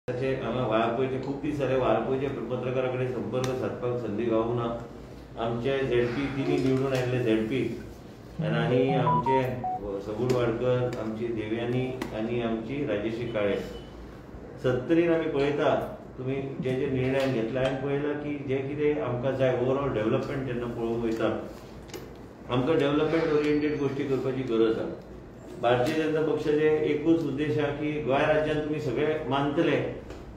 वाळपयचे खूप दीस जाले वाळपयचे पत्रकाराकडे संपर्क साधपाक संधी गावना. आमचे झेडपी तिनी निवडून आयिल्ले झेडपी आनी आमचे सबूर वाडकर, आमची देवयानी आनी आमची राजेश्री काळे 70 आमी पळयता तुम्ही जे जे निर्णय घेतला हांवें पळयलां की जे कितें आमकां जाय ओवरऑल डेव्हलपमेंट जेन्ना पळोवंक वयता आमकां डेव्हलपमेंट ओरिएंटेड गोष्टी करपाची गरज आसा. भारतीय जनता पक्षाचे एकूच उद्देश आहे की गोंय राज्यात तुम्ही सगळे मानतले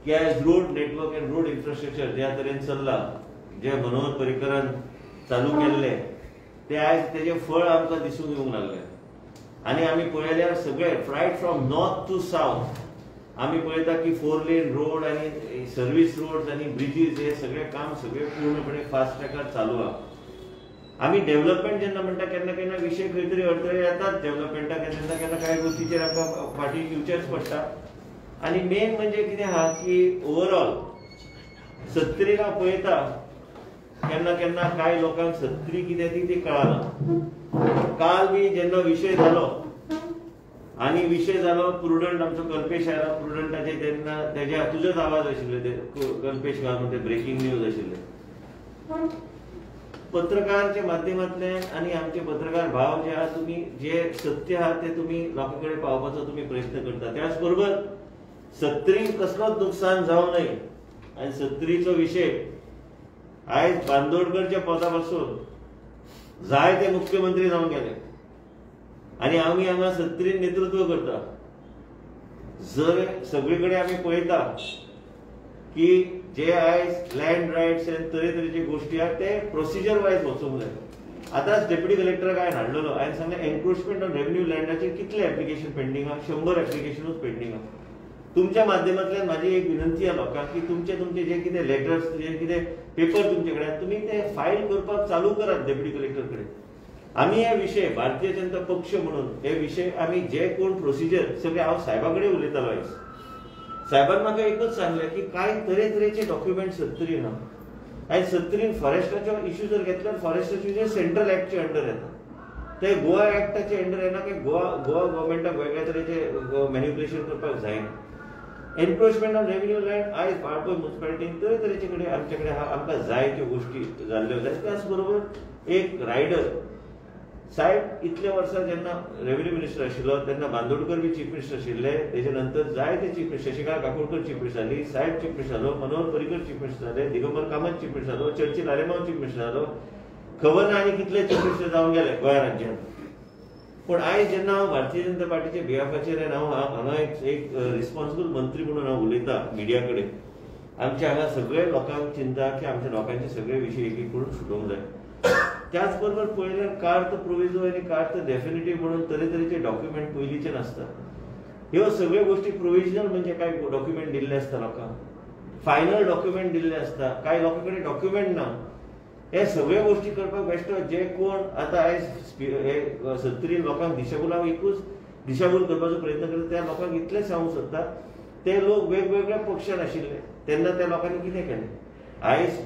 की आज road network end road infrastructure ज्या तरेन चल्ला, जे मनोहर पर्रीकरान चालू केल्ले ते आज तेजे फळ आमकां दिसून येवंक लागले. आनी आमी पळयल्यार सगळे right from north to south आमी पळयता की 4 लेन रोड आनी सर्वीस रोड्स आनी ब्रिजीस हे सगळे काम सगळे पूर्णपणे फास्ट ट्रॅकार चालू आहा. आम्ही डेव्हलपमेंट जेन्ना म्हणटा केन्ना केन्ना विषय खंय तरी अडथळे येतात डेव्हलपमेंटाक, केन्ना केन्ना कांय गोष्टीचेर आमकां फाटीं येवचेच पडटा. आनी मेन म्हणजे कितें आहा की ओवरऑल 70 पळयता केन्ना केन्ना कांय लोकांक 70 कितें ती कळना. काल बी जेन्ना विशय जालो आनी विशय जालो प्रुडंट आमचो कल्पेश आयला प्रुडंटाचे तेन्ना तेज्या तुजोच आवाज आशिल्ले ते कल्पेश गांव ते ब्रेकिंग न्यूज आशिल्ले. पत्रकाराच्या माध्यमांतल्यान आनी आमचे पत्रकार भाव जे आहा तुम्ही जे सत्य आहा ते तुम्ही लोकांकडे पावपाचो तुम्ही प्रयत्न करता. त्याच बरोबर 70 कसलोच नुकसान जावं नये आनी 70 विषय आयज बांदोडकरच्या पदापासून जाय ते मुख्यमंत्री जावन गेले आनी आमी हांगा 70 नेतृत्व करता. जर सगळीकडे आमी पळयता की जे आयज लँड रायट्स आनी तरेतरेचे गोष्टी आहात ते प्रोसिजर वायज वचूंक जाय. आतांच डेप्युटी कलेक्टराक हांवें हाडलेलो हांवें सांगलें एन्क्रोचमेंट ऑन रेव्हेन्यू लँडाचेर कितले एप्लिकेशन पेंडींग आहा, 100 एप्लिकेशनूच पेंडींग आहा. तुमच्या माध्यमांतल्यान म्हाजी एक विनंती आहे लोकांक की तुमचे जे कितें लेटर्स जे कितें पेपर तुमचे कडेन तुम्ही ते फायल करपाक चालू करात डेप्युटी कलेक्टर कडेन. आमी हे विशय भारतीय जनता पक्ष म्हणून हे विशय आमी जे कोण प्रोसिजर सगळे हांव साहेबा कडेन उलयतालो आयज. साहेबान म्हाका एकच सांगलें की कांय तरेतरेचे डॉक्युमेंट 70 ना. आयज 70 फॉरेस्टाचो इश्यू जर घेतल्यार फॉरेस्टाचे जे सेंट्रल एक्टचे अंडर येता ते गोवा एक्टाचे अंडर येना की गोवा गव्हर्मेंटाक वेगळ्या तरेचे मॅन्युप्युलेशन करपाक जायना. एन्क्रोचमेंट ऑन रेव्हेन्यू लँड आयज बाळपय म्युनिसिपालिटीन तरेतरेचे कडेन आमचे कडेन आमकां जाय त्यो गोष्टी जाल्ल्यो जाय. त्याच बरोबर एक रायडर साहेब इतले वर्सां जेन्ना रेव्हेन्यू मिनिस्टर आशिल्लो तेन्ना बांदोडकर बी चीफ मिनिस्टर आशिल्ले, तेजे नंतर जायते chief minister Shashikant Kakodkar chief minister जाली, साहेब चीफ मिनिस्टर जालो, मनोहर पर्रीकर चीफ मिनिस्टर जाले, दिगंबर कामत चीफ मिनिस्टर जालो, चर्चिल आरेमांव चीफ मिनिस्टर जालो, खबर ना आनी कितले चीफ मिनिस्टर जावन गेले गोंय राज्यांत. पण आयज जेन्ना हांव भारतीय जनता पार्टीच्या बिहाफाचेर हांगा एक रिस्पॉन्सिबल मंत्री म्हणून हांव उलयतां मिडिया कडेन, आमच्या हांगा सगळे लोकांक चिंता की आमच्या लोकांचे सगळे विशय एक एक करून सुटोवंक जाय. त्याच बरोबर पळयल्यार कार्त प्रोविजो आनी कार्त डेफिनेटिव्ह म्हणून तरेतरेचे डॉक्युमेंट पयलींचे नासता. ह्यो सगळ्यो गोष्टी प्रोविजनल म्हणजे काय डॉक्युमेंट दिल्ले आसता लोकांक, फायनल डॉक्युमेंट दिल्ले आसता, कांय लोकां कडेन डॉक्युमेंट ना. हे सगळ्यो गोष्टी करपाक बेश्टो जे कोण आतां आयज 70 लोकांक दिशाभूलाक एकूच दिशाभूल करपाचो प्रयत्न करता त्या लोकांक इतलें सांगूंक सोदता ते लोक वेगवेगळ्या पक्षान आशिल्ले तेन्ना त्या लोकांनी कितें केलें. आयज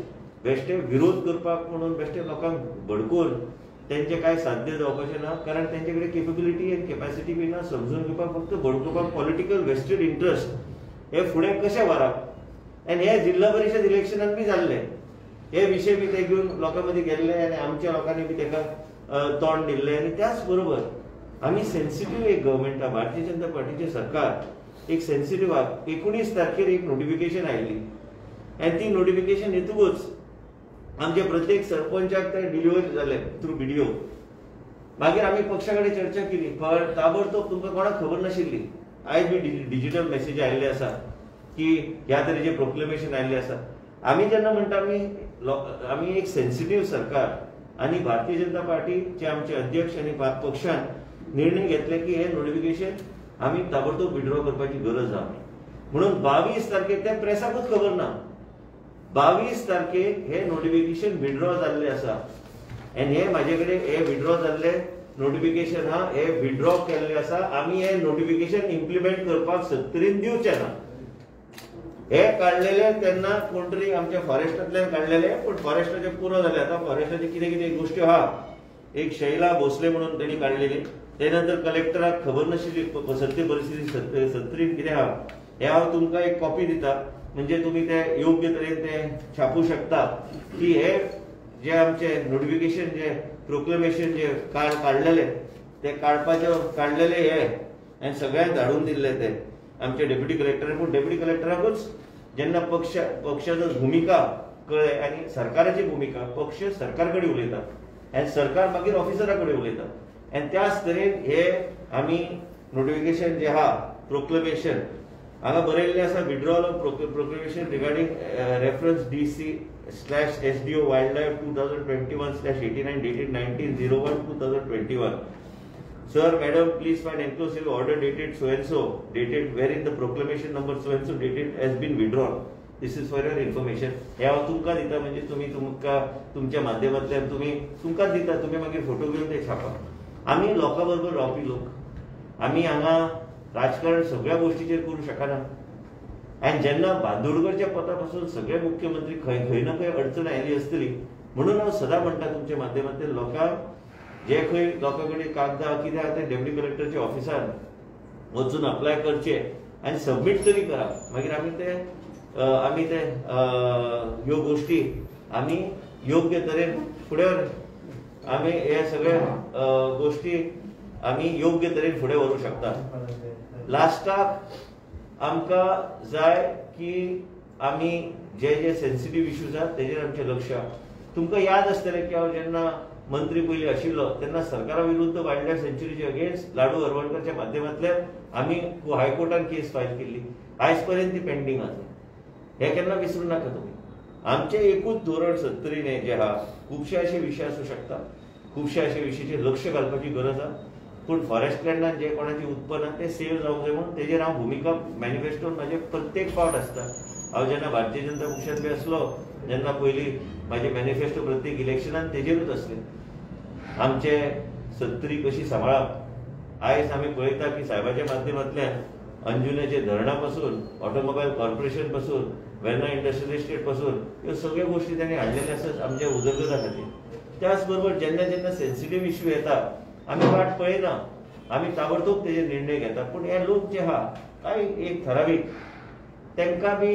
बेश्टे विरोध करपाक म्हणून बेश्टे लोकांक भडकून तेंचे कांय साध्य जावपाचें ना, कारण तेंचे कडेन केपेबिलिटी आनी कॅपॅसिटी बी ना. समजून घेवपाक फक्त भडकोवपाक पॉलिटिकल वेस्टेड इंट्रस्ट हे फुडें कशें व्हरप. आनी हे जिल्हा परिशद इलेक्शनान बी जाल्ले हे विशय बी ते घेवन लोकां मदीं गेल्ले आनी आमच्या लोकांनी बी ताका तोंड दिल्लें. आनी त्याच बरोबर आमी सेन्सिटीव एक गव्हर्मेंट आहा, भारतीय जनता पार्टीचें सरकार एक सेन्सिटीव आहा. 19 तारखेर एक नोटिफिकेशन आयिल्ली आनी ती नोटिफिकेशन येतूच आमच्या प्रत्येक सरपंचाक ते डिलिव्हर जाले थ्रू बीडीओ. मागीर आमी पक्षा कडेन चर्चा केली, ताबडतोब तुमकां कोणाक खबर नाशिल्ली. आयज बी डिजिटल मेसेज आयिल्ले आसा की ह्या तरेचे प्रोक्लेमेशन आयिल्ले आसा. आमी जेन्ना म्हणटा आमी एक सेन्सिटीव सरकार आनी भारतीय जनता पार्टीचे आमचे अध्यक्ष आनी पक्षान निर्णय घेतले की हे नोटिफिकेशन आमी ताबडतोब विड्रॉ करपाची गरज आहा म्हणून 22 तारखेक ते प्रेसाकूच खबर ना. 22 तारखेक हे नोटिफिकेशन विड्रॉ जाल्ले आसा आनी हे म्हाजे कडेन हे विड्रॉ जाल्ले नोटिफिकेशन हा हे विड्रॉ केल्ले आसा. आमी हे नोटिफिकेशन इम्प्लिमेंट करपाक 70 दिवचे ना. हे काढलेले तेन्ना कोण तरी आमच्या फॉरेस्टांतल्यान काढलेले, पण फॉरेस्टाचे पुरो जाले. आतां फॉरेस्टाचे कितें कितें गोष्टी आहा, एक शैला भोसले म्हणून तेणी काढलेली, ते नंतर कलेक्टराक खबर नाशिल्ली सत्य परिस्थिती 70 कितें आहा हे हांव तुमकां एक कॉपी दिता, म्हणजे तुम्ही ते योग्य तरेन ते छापू शकता की हे जे आमचे नोटिफिकेशन जे प्रोक्लेमेशन जे काढलेले ते काढलेले हे आनी सगळ्यांक धाडून दिल्ले ते आमचे डेप्युटी कलेक्टर. पूण डेप्युटी कलेक्टराकूच जेन्ना पक्षाचो भुमिका कळ्ळे आनी सरकाराची भुमिका, पक्ष सरकार कडेन उलयता आनी सरकार मागीर ऑफिसरा कडेन उलयता. आनी त्याच तरेन हे आमी नोटिफिकेशन जे आहा प्रोक्लेमेशन हांगा बरयल्लें आसा, withdrawal of proclamation regarding reference DC/SDO wildlife 2021/89 dated 19/01/2021. Sir, madam, please find enclosed order dated so and so, dated wherein the proclamation number so and so dated has been withdrawn. This is for your information. हे हांव तुमकां दिता, म्हणजे तुमकां तुमच्या माध्यमांतल्यान तुमकां दिता, तुम्ही मागीर फोटो घेवन ते छापा. आमी लोकां बरोबर रावपी लोक, आमी हांगा राजकारण सगळ्या गोष्टीचेर करूं शकना. आनी जेन्ना बांदोडकरच्या पदा पासून सगळे मुख्यमंत्री खंय ना खंय अडचण आयली आसतली, म्हणून हांव सदां म्हणटा तुमच्या माध्यमांतल्यान लोकांक जे खंय लोकां कडेन कागदां कितें आहा ते डेप्युटी कलेक्टरच्या ऑफिसान वचून अप्लाय करचे आनी सबमीट तरी करा. मागीर आमी ते ह्यो गोष्टी आमी योग्य तरेन फुडें आमी हे सगळे गोष्टी आमी योग्य तरेन फुडें व्हरूंक शकता. लास्टाक आमकां जाय की आमी जे सेन्सिटीव इश्यूज आहात तेजेर आमचें लक्ष. तुमकां याद आसतलें की हांव जेन्ना मंत्री पयलीं आशिल्लो तेन्ना सरकारा विरुद्ध वायल्ड लायफ सेंच्युरीचे अगेन्स्ट लाडू हरवणकरच्या माध्यमांतल्यान आमी हायकोर्टान केस फायल केल्ली. आयज पर्यंत ती पेंडिंग आसा. हे केन्ना विसरूं नाका तुमी. आमचें एकूच धोरण 70 जे आहा, खुबशे अशे विशय आसूं शकता, खुबशे अशे विशयाचेर लक्ष घालपाची गरज आहा. पूण फॉरेस्ट लँडान जे कोणाची उत्पन्न ते सेव जावंक जाय म्हणून तेजेर हांव भुमिका मॅनिफेस्टोन म्हाजे प्रत्येक फावट आसता. हांव जेन्ना भारतीय जनता पक्षांत बी आसलो जेन्ना पयलीं म्हाजे मॅनिफेस्टो प्रत्येक इलेक्शनान तेजेरूच आसले. आमचे 70 कशी सांबाळप. आयज आमी पळयता की साहेबाच्या माध्यमांतल्यान अंजुनेचे धरणा पासून, ऑटोमोबाईल कॉर्पोरेशन पासून, वेर्ना इंडस्ट्रियल एस्टेट पासून ह्यो सगळ्यो गोष्टी तांणी हाडलेल्यो आसात आमच्या उदरगता खातीर. त्याच बरोबर जेन्ना सेन्सिटीव इश्यू येता आमी वाट पळयना, आमी ताबडतोब तेजेर निर्णय घेता. पूण हे लोक जे आहा कांय एक ठरावीक तांकां बी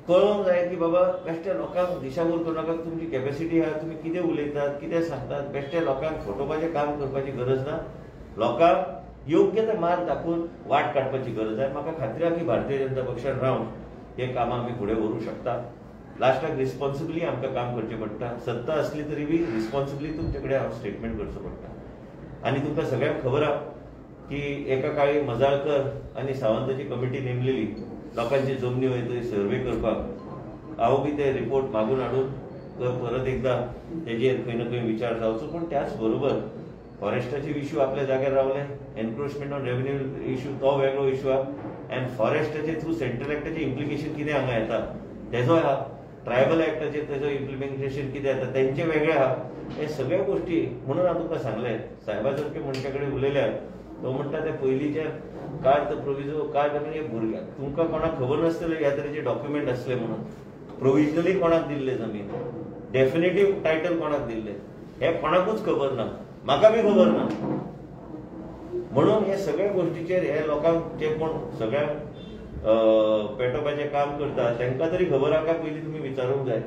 कळोवंक जाय की बाबा बेश्टे लोकांक दिशाभूल करूं नाका. तुमची कॅपॅसिटी आहा, तुमी कितें उलयतात, कितें सांगतात, बेश्टे लोकांक फटोवपाचें काम करपाची गरज ना. लोकांक योग्य ते मार्ग दाखोवन वाट काडपाची गरज आहे. म्हाका खात्री आहा की भारतीय जनता पक्षान रावन हे कामां आमी फुडें व्हरूंक शकता. लास्टाक रिस्पॉन्सिबली आमकां काम करचें पडटा. सत्ता असली तरी बी रिस्पॉन्सिबली तुमचे कडेन हांव स्टेटमेंट करचो पडटा. आनी तुमकां सगळ्यांक खबर आहा की एका काळी मजाळकर आनी सावंताची कमिटी नेमलेली लोकांची जमनी वयतली सर्वे करपाक. हांव बी ते रिपोर्ट मागून हाडून परत एकदा तेजेर खंय ना खंय विचार जावचो. पूण त्याच बरोबर फॉरेस्टाचे इश्यू आपल्या जाग्यार रावले. एनक्रोचमेंट ऑन रेव्हेन्यू इश्यू तो वेगळो इश्यू आहा. आनी फॉरेस्टाचे थ्रू सेंट्रल एक्टाचे इम्प्लिकेशन कितें हांगा येता तेजो आहा. ट्रायबल एक्टाचे तेजो इम्प्लिमेंटेशन कितें येता तेंचे वेगळे आहा. हे सगळ्यो गोष्टी म्हणून हांव तुमकां सांगलें. साहेबासारके मनशा कडेन उलयल्यार तो म्हणटा ते पयलींचे कार्ड प्रोविजो कार्ड म्हणजे भुरग्यांक तुमकां कोणाक खबर नासतलें ह्या तरेचे डॉक्युमेंट आसले म्हणून. प्रोविजनली कोणाक दिल्ले जमीन, डेफिनेटीव टायटल कोणाक दिल्ले हे कोणाकूच खबर ना. म्हाका बी खबर ना. म्हणून हे सगळ्या गोष्टीचेर हे लोकांक जे कोण सगळ्यांक पेटोवपाचें काम करता तांकां तरी खबर आहा काय पयलीं तुमी विचारूंक जाय.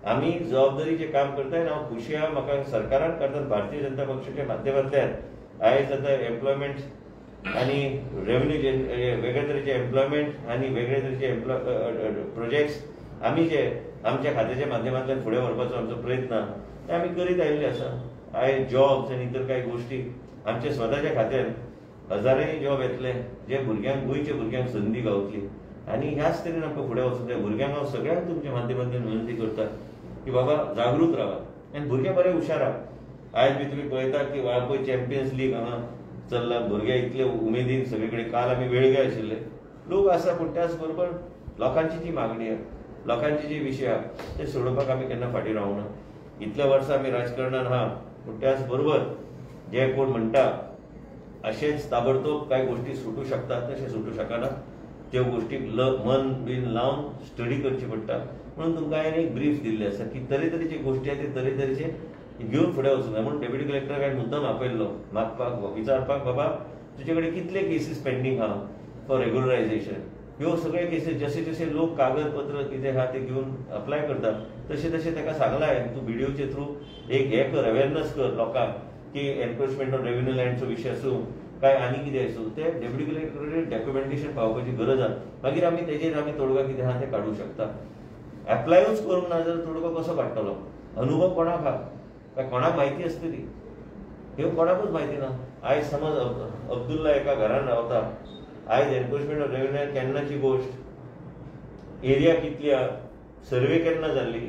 आमी जबाबदारीचें काम करताय. हांव खुशी आहा म्हाका सरकारान करतात भारतीय जनता पक्षाच्या माध्यमांतल्यान आयज आतां एम्प्लॉयमेंट आनी रेव्हेन्यू वेगळे तरेचे एम्प्लॉयमेंट आनी वेगळे तरेचे प्रोजेक्ट्स आमी जे आमच्या खात्याच्या माध्यमांतल्यान फुडें व्हरपाचो आमचो प्रयत्न ते आमी करीत आयिल्ले आसा. आयज जॉब्स आनी इतर कांय गोष्टी आमच्या स्वताच्या खात्यान हजारांनी जॉब येतले जे भुरग्यांक गोंयच्या भुरग्यांक संदी गावतली. आनी ह्याच तरेन आमकां फुडें वचूंक जाय. भुरग्यांक हांव सगळ्यांक तुमच्या माध्यमांतल्यान विनंती करता की बाबा जागृत रावात. आनी भुरगे बरे हुशार आहा. आयज बी तुमी पळयतात की वाळपय चॅम्पियन्स लीग हांगा चल्ला. भुरगे इतले उमेदीन सगळे कडेन काल आमी वेळगे आशिल्ले लोक आसा. पूण त्याच बरोबर लोकांची जी मागणी आहा, लोकांचे जे विशय आहा ते सोडोवपाक आमी केन्ना फाटीं रावना. इतल्या वर्सां आमी राजकारणान आहा. पूण त्याच बरोबर जे कोण म्हणटा अशेंच ताबडतोब कांय गोष्टी सुटू शकतात तशें सुटू शकना. त्यो गोष्टीक मन बीन लावन स्टडी करची पडटा. म्हणून तुमकां हांवें एक ब्रीफ दिल्ले आसा की तरेतरेचे गोष्टी आहा ते तरेतरेचे घेवन फुडें वचूंक जाय. म्हणून डेप्युटी कलेक्टराक हांवें मुद्दम आपयल्लो मागपाक विचारपाक बाबा तुजे कडेन कितले केसीस पेंडींग आहा. For regularisation. ह्यो सगळे केसीस जसे जसे लोक कागदपत्र कितें आहा ते घेवन अप्लाय करतात तशें तशें ताका सांगलां तूं व्हिडिओचे थ्रू एक हे कर, अवेरनेस कर लोकांक की एनक्रोचमेंट ऑन रेव्हेन्यू लँडचो विशय आसूं काय आनी कितें आसूं ते डेप्युटी कलेक्टरेट डॉक्युमेंटेशन पावपाची गरज आहा. मागीर आमी तेजेर आमी तोडगा कितें आहा तें काडूं शकता. एप्लायूच करूंक ना जाल्यार तोडगो कसो काडटलो? अनुभव कोणाक आहा काय कोणाक म्हायती आसतली? ह्यो कोणाकूच म्हायती ना. आयज समज अब्दुल्ला एका घरान रावता, आयज एनक्रोचमेंट ऑफ रेव्हेन्यू लँड केन्नाची गोश्ट, एरिया कितली आहा, सर्वे केन्ना जाल्ली,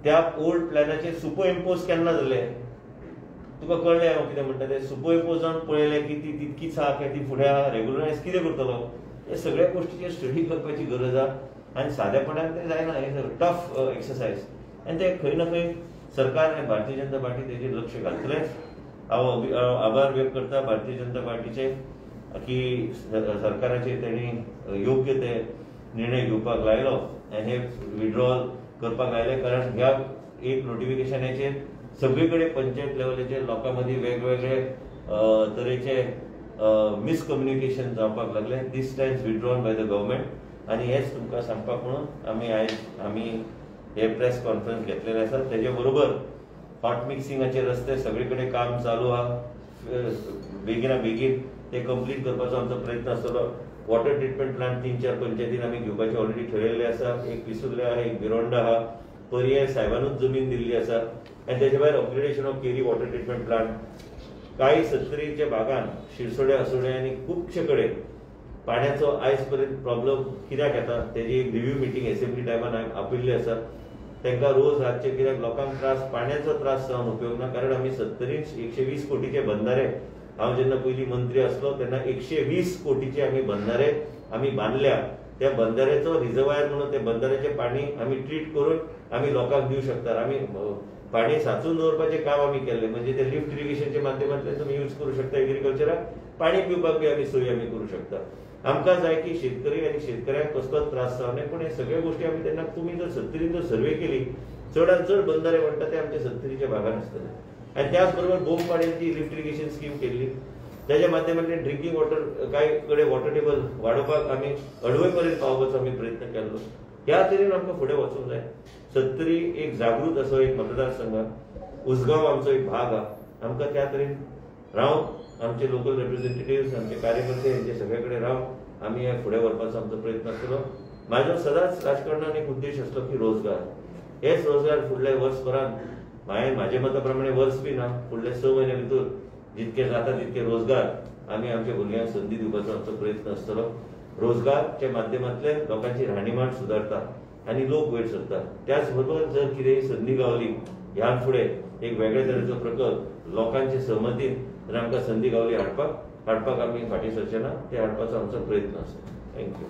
त्या ओल्ड प्लॅनाचेर सुपर इम्पोज केन्ना जाले, तुका कळ्ळें हांव कितें म्हणटा तें? सुपर इम्पोज जावन पळयलें की ती तितकीच आहा काय ती फुडें आहा, रेग्युलरायज कितें करतलो? हे सगळ्या गोश्टीचेर स्टडी करपाची गरज आहा आनी सादेपणान तें जायना. हे टफ एक्सरसायज आनी ते खंय ना खंय सरकार आनी भारतीय जनता पार्टी तेजेर लक्ष घालतलेच. हांव आभार व्यक्त करता भारतीय जनता पार्टीचे की सरकाराचे तेणी योग्य ते निर्णय घेवपाक लायलो आनी हे विड्रॉल करपाक लायले. कारण ह्या एक नोटिफिकेशनाचेर सगळे कडेन पंचायत लेवलाचेर लोकां मदीं वेगवेगळे तरेचे मिसकम्युनिकेशन जावपाक लागले. This stands withdrawn by the government आनी हेच तुमकां सांगपाक म्हणून आमी हे प्रेस कॉन्फरन्स घेतलेले आसा. तेजे बरोबर हॉट मिक्सिंगाचे रस्ते सगळे कडेन काम चालू आहा. बेगिना बेगीन ते कंप्लीट करपाचो आमचो प्रयत्न आसतलो. वॉटर ट्रिटमेंट प्लांट 3-4 पंचायतीन आमी घेवपाचे ऑलरेडी ठरयल्ले आसा. एक पिसुर्ले आहा, एक बिरोंडा आहा, पर्याय साहेबानूच जमीन दिल्ली आसा आनी तेचे भायर upgradation of Keri water treatment plant. कांय 70च्या भागान शिरसोड्या असोड्या आनी खुबशे कडेन पाण्याचो आयज पर्यंत प्रॉब्लम कित्याक येता तेजी एक रिव्ह्यू मिटींग एसेंब्ली टायमान आपयल्ली आसा. तांकां रोज रातचे कित्याक लोकांक पाण्याचो त्रास जावन उपयोग ना. कारण आमी 120 कोटीचे बंधारे, हांव जेन्ना पयलीं मंत्री आसलो तेन्ना 120 कोटीचे आमी बंधारे आमी बांदल्या. त्या बंधाऱ्याचो रिजर्वायर म्हणून ते बंधाऱ्याचे पाणी आमी ट्रीट करून आमी लोकांक दिवं शकतात. आमी पाणी सांचून दवरपाचें काम आमी केल्लें. म्हणजे ते लिफ्ट इरिगेशनच्या माध्यमांतल्यान तुमी यूज करूं शकता. एग्रीकल्चराक पाणी पिवपाक बी आमी सोय आमी करूं शकता. आमकां जाय की शेतकरी आनी शेतकऱ्यांक कसलोच त्रास जावं नये. पूण हे सगळे गोश्टी आमी तेन्ना तुमी जर 70 जर सर्वे केली चडांत चड बंधारे म्हणटा ते आमच्या 70च्या भागान आसतले. आनी त्याच बरोबर बोम पाण्याची लिफ्ट इरिगेशन स्कीम केल्ली. त्याच्या माध्यमांतल्यान ड्रिंकींग वॉटर कांय कडेन वॉटर टेबल वाडोवपाक आमी अडवय पर्यंत पावपाचो आमी प्रयत्न केल्लो. ह्या तरेन आमकां फुडें वचूंक जाय. 70 एक जागृत असो एक मतदारसंघ. उसगांव आमचो एक भाग आहा. आमकां त्या तरेन रावन आमचे लोकल रिप्रेझेंटेटिव्ह आमचे कार्यकर्ते हेंचे सगळे कडेन रावन आमी हे फुडें व्हरपाचो आमचो प्रयत्न आसतलो. म्हाजो सदांच राजकारणान एक उद्देश आसलो की रोजगार. हेच रोजगार फुडल्या वर्सभरान म्हाजे मता प्रमाणे वर्स बी ना, फुडल्या 6 म्हयन्या भितर जितके जाता तितके रोजगार आमी आमच्या भुरग्यांक संदी दिवपाचो आमचो प्रयत्न आसतलो. रोजगारच्या माध्यमांतल्यान लोकांची राहणीमान सुदारता आनी लोक वयर सरता. त्याच बरोबर जर कितेंय संदी गावली ह्या फुडें एक वेगळे तरेचो प्रकल्प लोकांचे सहमतीन जर आमकां संदी गावली हाडपाक आमी फाटीं सरचे ना. ते हाडपाचो आमचो प्रयत्न आसा. थँक्यू.